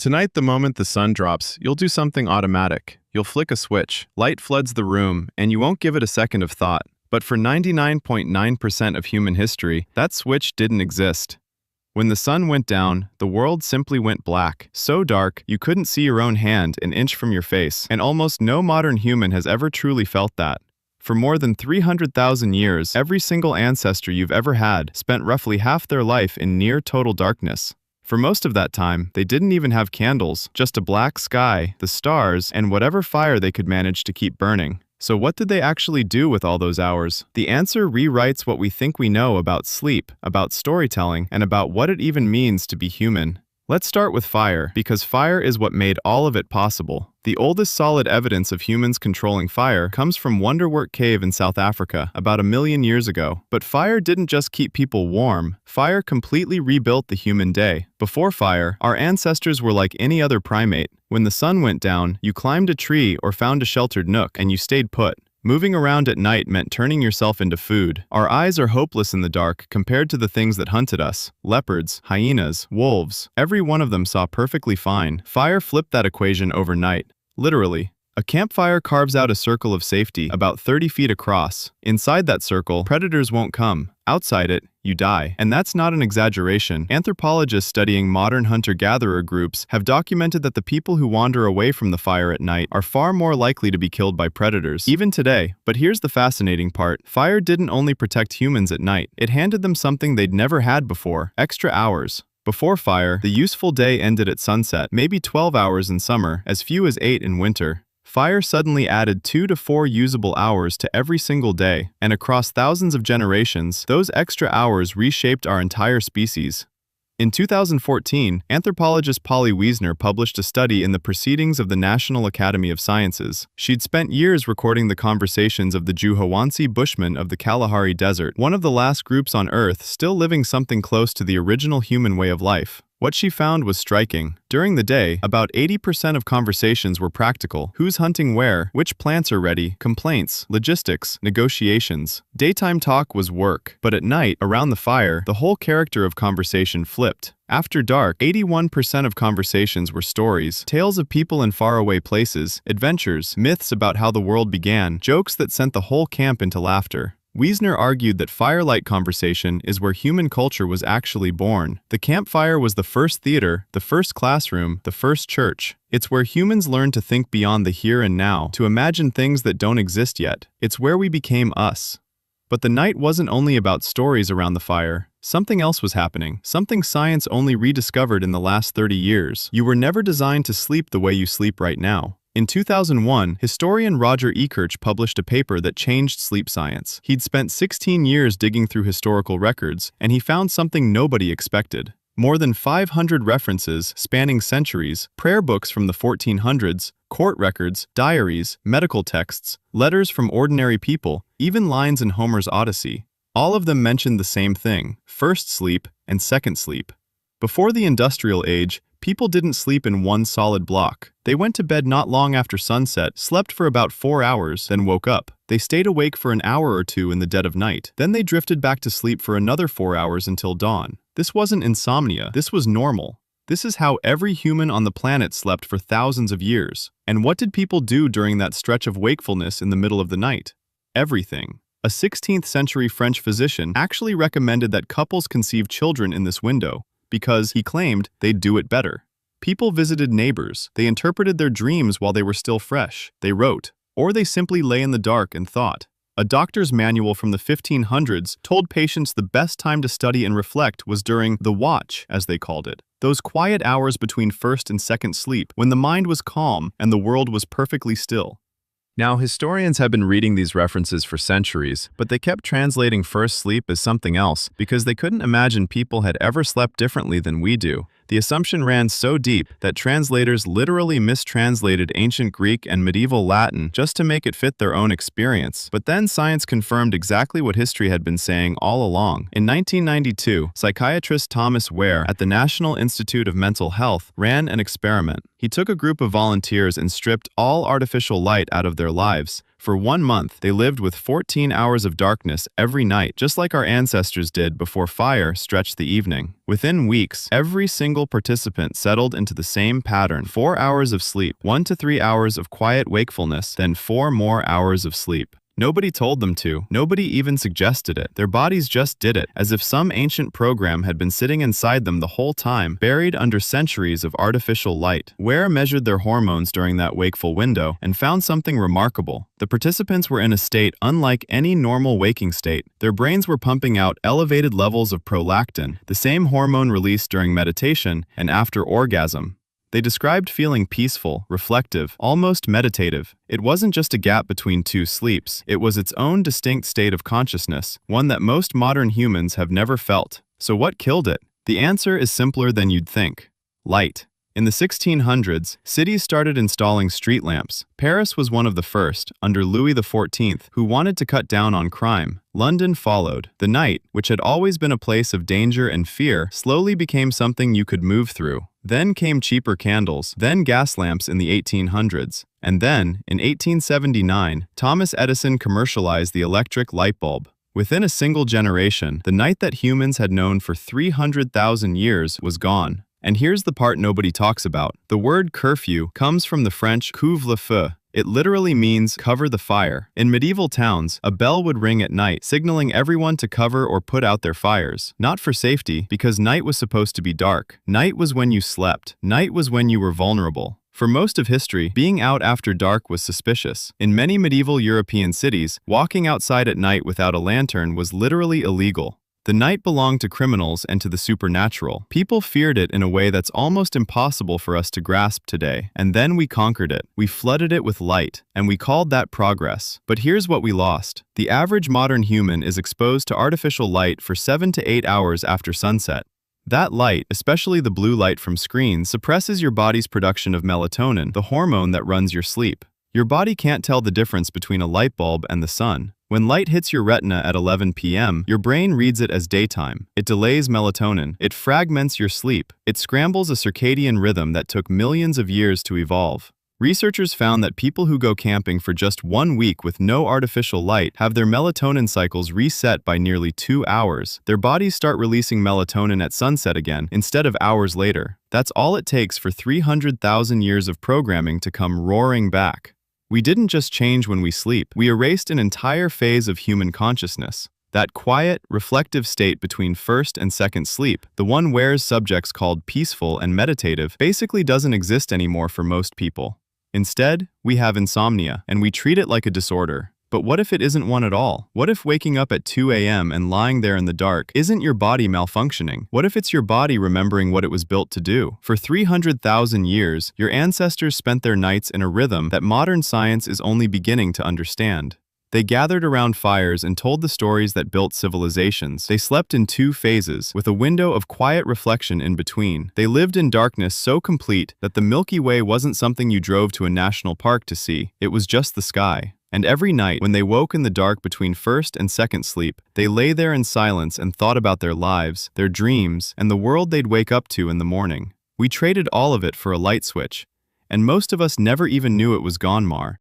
Tonight, the moment the sun drops, you'll do something automatic. You'll flick a switch, light floods the room, and you won't give it a second of thought. But for 99.9% of human history, that switch didn't exist. When the sun went down, the world simply went black, so dark you couldn't see your own hand an inch from your face, and almost no modern human has ever truly felt that. For more than 300,000 years, every single ancestor you've ever had spent roughly half their life in near total darkness. For most of that time, they didn't even have candles, just a black sky, the stars, and whatever fire they could manage to keep burning. So what did they actually do with all those hours? The answer rewrites what we think we know about sleep, about storytelling, and about what it even means to be human. Let's start with fire, because fire is what made all of it possible. The oldest solid evidence of humans controlling fire comes from Wonderwork Cave in South Africa, about 1 million years ago. But fire didn't just keep people warm, fire completely rebuilt the human day. Before fire, our ancestors were like any other primate. When the sun went down, you climbed a tree or found a sheltered nook, and you stayed put. Moving around at night meant turning yourself into food. Our eyes are hopeless in the dark compared to the things that hunted us. Leopards, hyenas, wolves. Every one of them saw perfectly fine. Fire flipped that equation overnight. Literally. A campfire carves out a circle of safety about 30 feet across. Inside that circle, predators won't come. Outside it, you die. And that's not an exaggeration. Anthropologists studying modern hunter-gatherer groups have documented that the people who wander away from the fire at night are far more likely to be killed by predators, even today. But here's the fascinating part. Fire didn't only protect humans at night. It handed them something they'd never had before: extra hours. Before fire, the useful day ended at sunset, maybe 12 hours in summer, as few as 8 in winter. Fire suddenly added 2 to 4 usable hours to every single day, and across thousands of generations, those extra hours reshaped our entire species. In 2014, anthropologist Polly Wiesner published a study in the Proceedings of the National Academy of Sciences. She'd spent years recording the conversations of the Juhawansi Bushmen of the Kalahari Desert, one of the last groups on Earth still living something close to the original human way of life. What she found was striking. During the day, about 80% of conversations were practical: who's hunting where, which plants are ready, complaints, logistics, negotiations. Daytime talk was work, but at night, around the fire, the whole character of conversation flipped. After dark, 81% of conversations were stories, tales of people in faraway places, adventures, myths about how the world began, jokes that sent the whole camp into laughter. Wiesner argued that firelight conversation is where human culture was actually born. The campfire was the first theater, the first classroom, the first church. It's where humans learned to think beyond the here and now, to imagine things that don't exist yet. It's where we became us. But the night wasn't only about stories around the fire. Something else was happening, something science only rediscovered in the last 30 years. You were never designed to sleep the way you sleep right now. In 2001, historian Roger Ekirch published a paper that changed sleep science. He'd spent 16 years digging through historical records, and he found something nobody expected. More than 500 references, spanning centuries, prayer books from the 1400s, court records, diaries, medical texts, letters from ordinary people, even lines in Homer's Odyssey. All of them mentioned the same thing: first sleep and second sleep. Before the industrial age, people didn't sleep in one solid block. They went to bed not long after sunset, slept for about 4 hours, then woke up. They stayed awake for an hour or two in the dead of night. Then they drifted back to sleep for another 4 hours until dawn. This wasn't insomnia. This was normal. This is how every human on the planet slept for thousands of years. And what did people do during that stretch of wakefulness in the middle of the night? Everything. A 16th century French physician actually recommended that couples conceive children in this window, because, he claimed, they'd do it better. People visited neighbors, they interpreted their dreams while they were still fresh, they wrote, or they simply lay in the dark and thought. A doctor's manual from the 1500s told patients the best time to study and reflect was during the watch, as they called it. Those quiet hours between first and second sleep, when the mind was calm and the world was perfectly still. Now, historians have been reading these references for centuries, but they kept translating first sleep as something else because they couldn't imagine people had ever slept differently than we do. The assumption ran so deep that translators literally mistranslated ancient Greek and medieval Latin just to make it fit their own experience. But then science confirmed exactly what history had been saying all along. In 1992, psychiatrist Thomas Ware at the National Institute of Mental Health ran an experiment. He took a group of volunteers and stripped all artificial light out of their lives, For 1 month, they lived with 14 hours of darkness every night, just like our ancestors did before fire stretched the evening. Within weeks, every single participant settled into the same pattern: 4 hours of sleep, 1 to 3 hours of quiet wakefulness, then 4 more hours of sleep. Nobody told them to. Nobody even suggested it. Their bodies just did it, as if some ancient program had been sitting inside them the whole time, buried under centuries of artificial light. Ware measured their hormones during that wakeful window and found something remarkable. The participants were in a state unlike any normal waking state. Their brains were pumping out elevated levels of prolactin, the same hormone released during meditation and after orgasm. They described feeling peaceful, reflective, almost meditative. It wasn't just a gap between two sleeps. It was its own distinct state of consciousness, one that most modern humans have never felt. So what killed it? The answer is simpler than you'd think. Light. In the 1600s, cities started installing street lamps. Paris was one of the first, under Louis XIV, who wanted to cut down on crime. London followed. The night, which had always been a place of danger and fear, slowly became something you could move through. Then came cheaper candles, then gas lamps in the 1800s. And then, in 1879, Thomas Edison commercialized the electric light bulb. Within a single generation, the night that humans had known for 300,000 years was gone. And here's the part nobody talks about. The word curfew comes from the French couvre-feu. It literally means cover the fire. In medieval towns, a bell would ring at night, signaling everyone to cover or put out their fires. Not for safety, because night was supposed to be dark. Night was when you slept. Night was when you were vulnerable. For most of history, being out after dark was suspicious. In many medieval European cities, walking outside at night without a lantern was literally illegal. The night belonged to criminals and to the supernatural. People feared it in a way that's almost impossible for us to grasp today. And then we conquered it. We flooded it with light, and we called that progress. But here's what we lost. The average modern human is exposed to artificial light for 7 to 8 hours after sunset. That light, especially the blue light from screens, suppresses your body's production of melatonin, the hormone that runs your sleep. Your body can't tell the difference between a light bulb and the sun. When light hits your retina at 11 p.m., your brain reads it as daytime. It delays melatonin. It fragments your sleep. It scrambles a circadian rhythm that took millions of years to evolve. Researchers found that people who go camping for just 1 week with no artificial light have their melatonin cycles reset by nearly 2 hours. Their bodies start releasing melatonin at sunset again, instead of hours later. That's all it takes for 300,000 years of programming to come roaring back. We didn't just change when we sleep, we erased an entire phase of human consciousness. That quiet, reflective state between first and second sleep, the one Ware's subjects called peaceful and meditative, basically doesn't exist anymore for most people. Instead, we have insomnia, and we treat it like a disorder. But what if it isn't one at all? What if waking up at 2 a.m. and lying there in the dark isn't your body malfunctioning? What if it's your body remembering what it was built to do? For 300,000 years, your ancestors spent their nights in a rhythm that modern science is only beginning to understand. They gathered around fires and told the stories that built civilizations. They slept in 2 phases, with a window of quiet reflection in between. They lived in darkness so complete that the Milky Way wasn't something you drove to a national park to see. It was just the sky. And every night, when they woke in the dark between first and second sleep, they lay there in silence and thought about their lives, their dreams, and the world they'd wake up to in the morning. We traded all of it for a light switch. And most of us never even knew it was gone, Mar.